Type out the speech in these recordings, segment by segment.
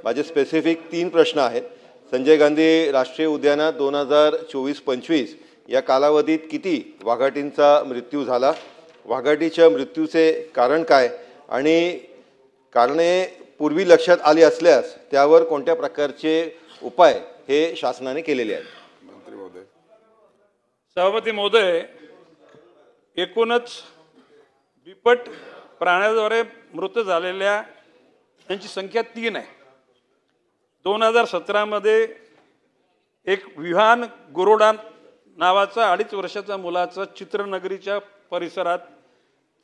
माझे स्पेसिफिक 3 प्रश्न आहेत। संजय गांधी राष्ट्रीय उद्यानात 2024-25 या कालावधीत किती वाघाटींचा मृत्यू झाला? वाघाटीच्या मृत्यूचे कारण काय आणि कारणे पूर्वी लक्षात आली असल्यास त्यावर कोणत्या प्रकारचे उपाय हे शासनाने केलेले आहेत? मंत्री महोदय। सभापती महोदय, एकूणच बिबट प्राण्याद्वारे मृत झालेल्या यांची संख्या 3 आहे। 2017 मध्ये एक विहान गुरोडा नावाचा 2.5 वर्षाचा मुलाचा चित्रनगरीच्या परिसरात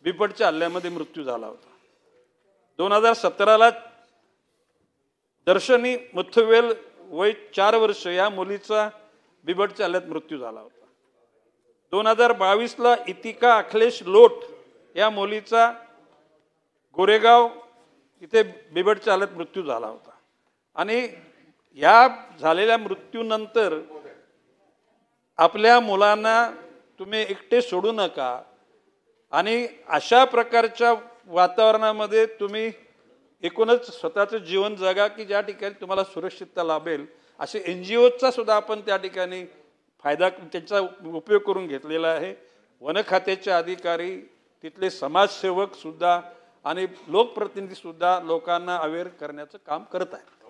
बिबटच्या हल्ल्यामध्ये मृत्यू झाला होता। 2017ला दर्शनी मुथवेल वय 4 वर्ष या मुलीचा बिबटच्या हल्ल्यात मृत्यू झाला होता। 2022ला इतिका अखिलेश लोट या मुलीचा गोरेगाव इथे बिबटच्या हल्ल्यात मृत्यू झाला होता। आणि या झालेल्या मृत्यूनंतर आपल्या मुलांना तुम्ही एकटे सोडू नका आणि अशा प्रकारच्या वातावरणामध्ये तुम्ही एकूणच स्वतःचं जीवन जगा की ज्या ठिकाणी तुम्हाला सुरक्षितता लाभेल। असे NGOचा सुद्धा आपण त्या ठिकाणी फायदा त्याचा उपयोग करून घेतलेला आहे। वन खात्याचे अधिकारी, तिथले समाजसेवक सुद्धा आणि लोकप्रतिनिधी सुद्धा लोकांना अवेअर करण्याचं काम करत आहेत।